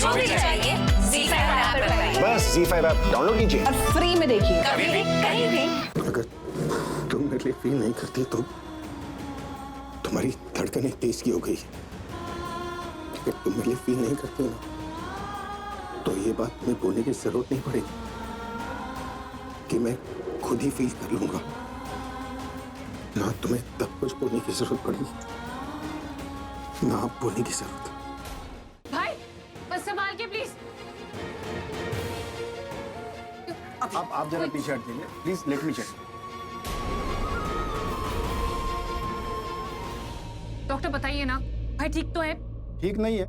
जो भी चाहिए ZEE5 ऐप पर पाइए। बस ZEE5 ऐप डाउनलोड कीजिए और फ्री में देखिए, कभी भी कहीं भी। अगर तुम मेरे लिए फील नहीं करती तो तुम्हारी धड़कनें तेज की हो गई। अगर तुम मेरे लिए फील नहीं करती ना तो ये बात तुम्हें बोलने की जरूरत नहीं पड़ेगी कि मैं खुद ही फील कर लूंगा। ना तुम्हें तब कुछ बोलने की जरूरत पड़ेगी ना आप बोलने की जरूरत। भाई बस संभाल के प्लीज। आप जरा पीछे हट जाइए please, let me check. Doctor बताइए ना, भाई ठीक तो है? ठीक नहीं है।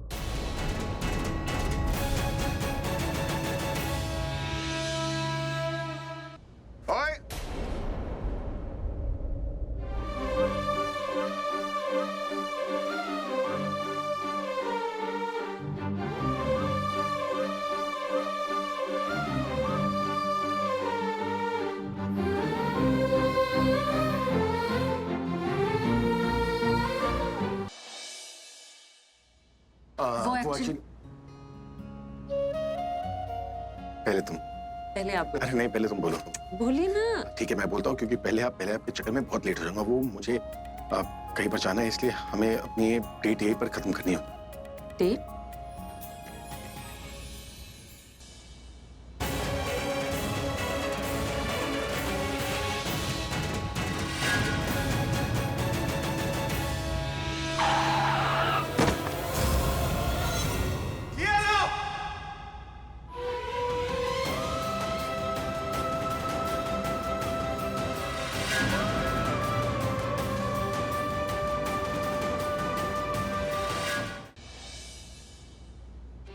ओए वो वो actually- actually- पहले तुम। पहले आप अरे नहीं, पहले तुम बोलो। बोलिए ना। ठीक है मैं बोलता हूँ क्योंकि पहले आपके चक्कर में बहुत लेट हो जाऊंगा। वो मुझे कहीं पर जाना है इसलिए हमें अपनी ये डेट यहीं पर खत्म करनी है। डेट?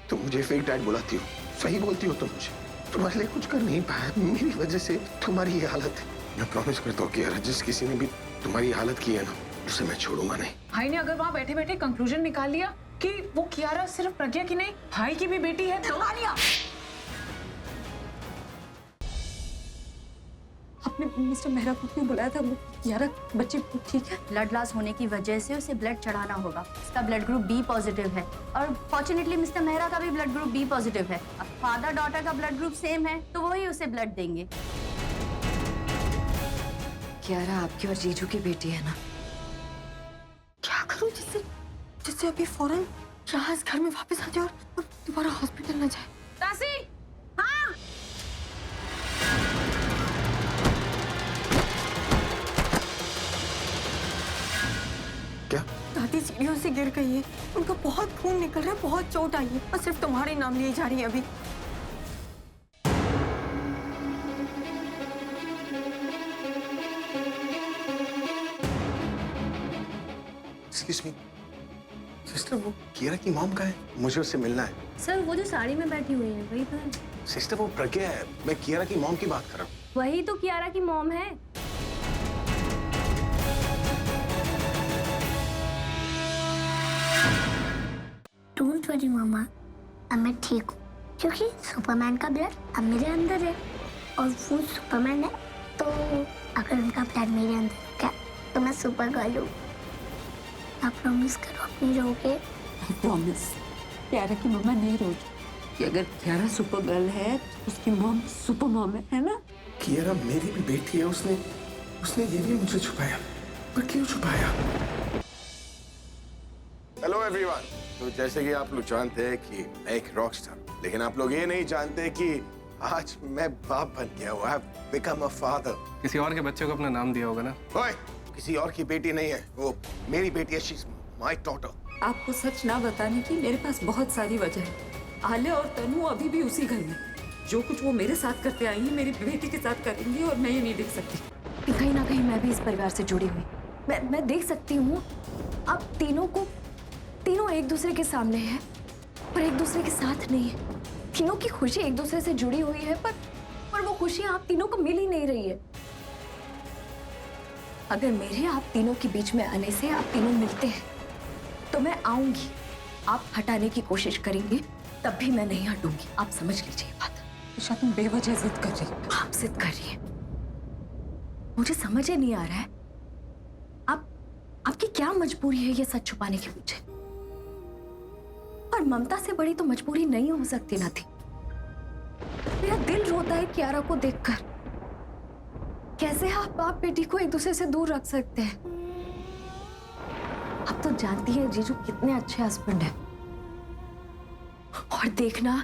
तुम मुझे फेक डैड बुलाती हो, सही बोलती हो तुम मुझे। तुम्हारे लिए कुछ कर नहीं पाया, मेरी वजह से तुम्हारी ये हालत है। मैं प्रॉमिस करता हूँ कि यार जिस किसी ने भी तुम्हारी हालत की है ना उसे मैं छोड़ूंगा नहीं। भाई ने अगर वहाँ बैठे बैठे कंक्लूजन निकाल लिया कि वो कियारा सिर्फ प्रज्ञा की नहीं भाई की भी बेटी है तो आपने मिस्टर मेहरा को क्यों बुलाया था? कियारा बच्ची ठीक है? ब्लड लॉस होने की वजह से उसे ब्लड चढ़ाना होगा। उसका ब्लड ग्रुप बी पॉजिटिव है और फॉर्चुनेटली मिस्टर मेहरा का भी ब्लड ग्रुप बी पॉजिटिव है। अब फादर डॉटर का ब्लड ग्रुप सेम है तो वही उसे ब्लड देंगे। कियारा आपकी और जीजू की बेटी है ना? क्या करूं जिससे अभी फौरन यहाँ इस घर में वापस आ जाए और दोबारा हॉस्पिटल न जाए। तासी, हाँ क्या? दादी सीढ़ियों से गिर गई है, उनका बहुत खून निकल रहा है, बहुत चोट आई है और सिर्फ तुम्हारे नाम लिए जा रही है अभी। एक्सक्यूज मी सिस्टर, वो कियारा की मॉम का है, मुझे उससे मिलना है। सर वो जो साड़ी में बैठी हुई है वही तो है। सिस्टर वो प्रज्ञा है, मैं कियारा की मॉम की बात कर रहा हूँ। वही तो कियारा की मॉम है। डोंट वरी मामा, अब मैं ठीक हूँ क्योंकि सुपरमैन का ब्लड अब मेरे अंदर है और वो सुपरमैन है, तो अगर उनका ब्लड मेरे अंदर क्या तो मैं सुपर गर्ल हूँ। आप प्रॉमिस करो आप नहीं रहोगे? प्रॉमिस। कियारा की मम्मा नहीं रोगी कि अगर कियारा सुपर गर्ल है तो उसकी मॉम सुपर मॉम है ना? कियारा मेरी भी बेटी है, उसने ये भी मुझे छुपाया, पर क्यों छुपाया? Hello everyone. तो जैसे कि आप लोग जानते हैं कि मैं एक रॉक स्टार, लेकिन आप लोग ये नहीं जानते कि आज मैं बाप बन गया हूँ। I have become a father. किसी और के बच्चे को अपना नाम दिया होगा ना? ओए, किसी और की बेटी नहीं है, वो मेरी बेटी है। She is my daughter. आपको सच ना बताने की मेरे पास बहुत सारी वजह है। आले और तनु अभी भी उसी घर में। जो कुछ वो मेरे साथ करते आई हैं मेरी बेटी के साथ करेंगी और मैं ये नहीं देख सकती। कहीं ना कहीं मैं भी इस परिवार से जुड़ी हुई। मैं देख सकती हूँ आप तीनों एक दूसरे के सामने हैं पर एक दूसरे के साथ नहीं है। तीनों की खुशी एक दूसरे से जुड़ी हुई है पर वो खुशी आप तीनों को मिल ही नहीं रही है। अगर मेरे आप तीनों के बीच में आने से आप तीनों मिलते हैं तो मैं आऊंगी। आप हटाने की कोशिश करेंगे तब भी मैं नहीं हटूंगी। आप समझ लीजिए बात। ईशा तुम बेवजह जिद कर रही हो। आप जिद कर रही है, मुझे समझ ही नहीं आ रहा है आपकी क्या मजबूरी है ये सच छुपाने के पीछे। और ममता से बड़ी तो मजबूरी नहीं हो सकती ना थी। मेरा दिल रोता है कियारा को देखकर। कैसे आप बाप बेटी को एक दूसरे से दूर रख सकते हैं? अब तो जानती है जीजू कितने अच्छे हस्बैंड हैं। और देखना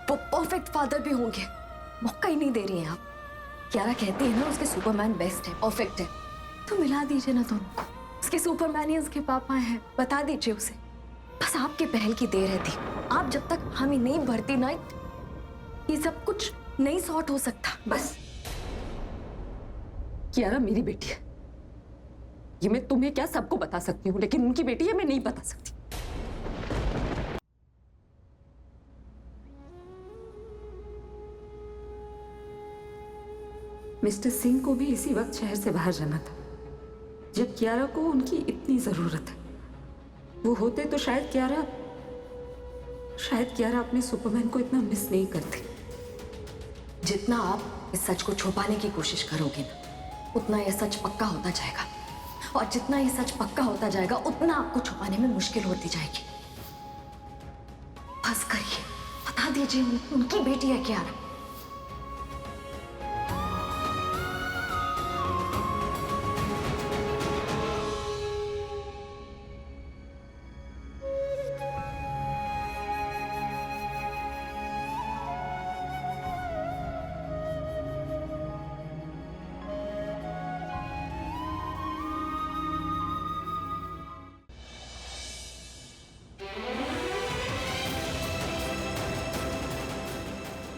वो परफेक्ट फादर भी होंगे। मौका ही नहीं दे रही हैं आप। कियारा कहती है ना उसके सुपरमैन बेस्ट है, परफेक्ट है, तो मिला दीजिए ना दोनों को। उसके सुपरमैन ही उसके पापा हैं, बता दीजिए उसे। बस आपके पहल की देर है थी। आप जब तक हमें नहीं भरती ना, ये सब कुछ नहीं सॉर्ट हो सकता। बस कियारा मेरी बेटी है, ये मैं तुम्हें क्या सबको बता सकती हूँ, लेकिन उनकी बेटी है मैं नहीं बता सकती। मिस्टर सिंह को भी इसी वक्त शहर से बाहर जाना था, जब कियारा को उनकी इतनी जरूरत है। वो होते तो शायद कियारा अपने सुपरमैन को इतना मिस नहीं करती। जितना आप इस सच को छुपाने की कोशिश करोगे ना, उतना यह सच पक्का होता जाएगा। और जितना ये सच पक्का होता जाएगा, उतना आपको छुपाने में मुश्किल होती जाएगी। बस करिए, बता दीजिए उनकी बेटी है कियारा।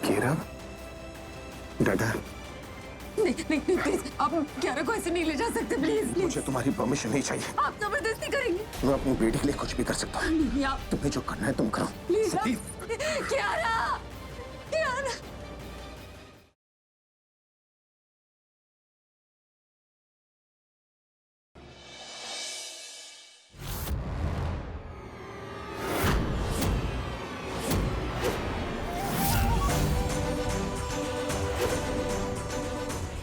कियारा, दादा, नहीं प्लीज, आप कियारा को ऐसे नहीं ले जा सकते, प्लीज। मुझे तुम्हारी परमिशन नहीं चाहिए। आप जबरदस्ती करेंगे। मैं अपनी बेटी के लिए कुछ भी कर सकता हूँ। नहीं, आप तुम्हें जो करना है तुम करो। प्लीज। प्लीज। कियारा, कियारा।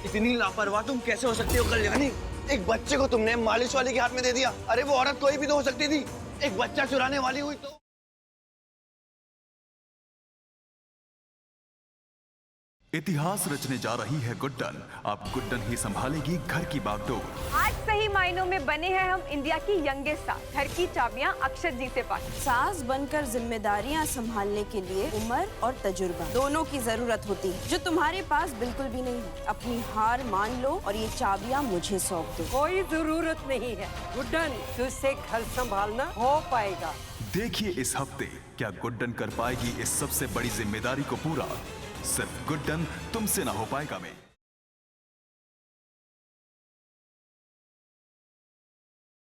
इतनी लापरवाह तुम कैसे हो सकती हो कल्याणी? एक बच्चे को तुमने मालिश वाले के हाथ में दे दिया। अरे वो औरत कोई भी तो हो सकती थी, एक बच्चा चुराने वाली हुई तो। इतिहास रचने जा रही है गुड्डन। अब गुड्डन ही संभालेगी घर की बागडोर। आज सही मायनों में बने हैं हम इंडिया की यंगेस्ट सास। घर की चाबियां अक्षत जी से पाई। सास बनकर जिम्मेदारियां संभालने के लिए उम्र और तजुर्बा दोनों की जरूरत होती है, जो तुम्हारे पास बिल्कुल भी नहीं है। अपनी हार मान लो और ये चाबियां मुझे सौंप दो। कोई जरूरत नहीं है गुड्डन, तुझसे घर संभालना हो पाएगा। देखिए इस हफ्ते क्या गुड्डन कर पाएगी इस सबसे बड़ी जिम्मेदारी को पूरा। सिर्फ गुड्डन तुमसे ना हो पाएगा में।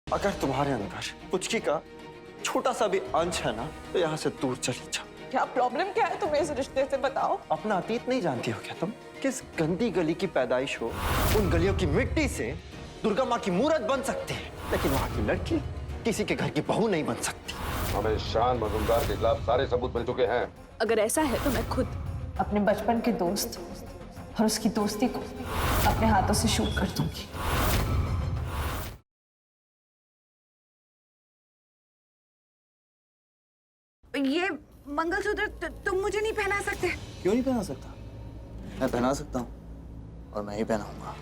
अगर तुम्हारे अंदर पुचकी का छोटा सा भी अंश है ना, तो यहाँ से दूर चली जाओ। क्या प्रॉब्लम क्या है तुम्हें इस रिश्ते से, बताओ। अपना अतीत नहीं जानती हो क्या तुम? किस गंदी गली की पैदाइश हो, उन गलियों की मिट्टी से दुर्गा माँ की मूर्त बन सकती है, लेकिन वहाँ की लड़की किसी के घर की बहू नहीं बन सकती। हमें शान मजूमदार के खिलाफ सारे सबूत मिल चुके हैं। अगर ऐसा है तो मैं खुद अपने बचपन के दोस्त और उसकी दोस्ती को अपने हाथों से शूट कर दूंगी। ये मंगलसूत्र तुम मुझे नहीं पहना सकते। क्यों नहीं पहना सकता? मैं पहना सकता हूँ और मैं ही पहनाऊंगा।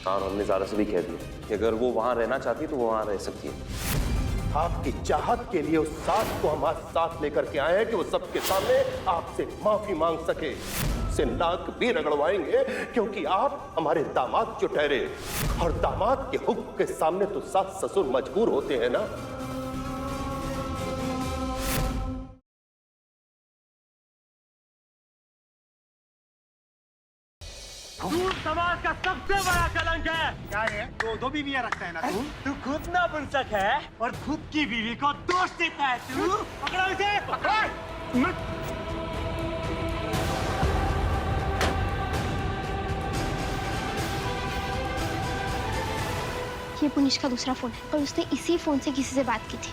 और हमने ज़ारा से भी कह दिया कि अगर वो वहां रहना चाहती तो वो वहां रह सकती है। आपकी चाहत के लिए उस सास को हमारे साथ लेकर के आए हैं कि वो सबके सामने आपसे माफी मांग सके। उसे नाक भी रगड़वाएंगे क्योंकि आप हमारे दामाद जो ठहरे, और दामाद के हुक्म के सामने तो सास ससुर मजबूर होते हैं ना। तू समाज का सबसे बड़ा कलंक है। क्या है? दो बीवियां रखता है ना तू खुद ना पुंसक है और खुद की बीवी को दोष देता है तू। पकड़ो इसे, पकड़ो। ये पुनिश का दूसरा फोन है और उसने इसी फोन से किसी से बात की थी।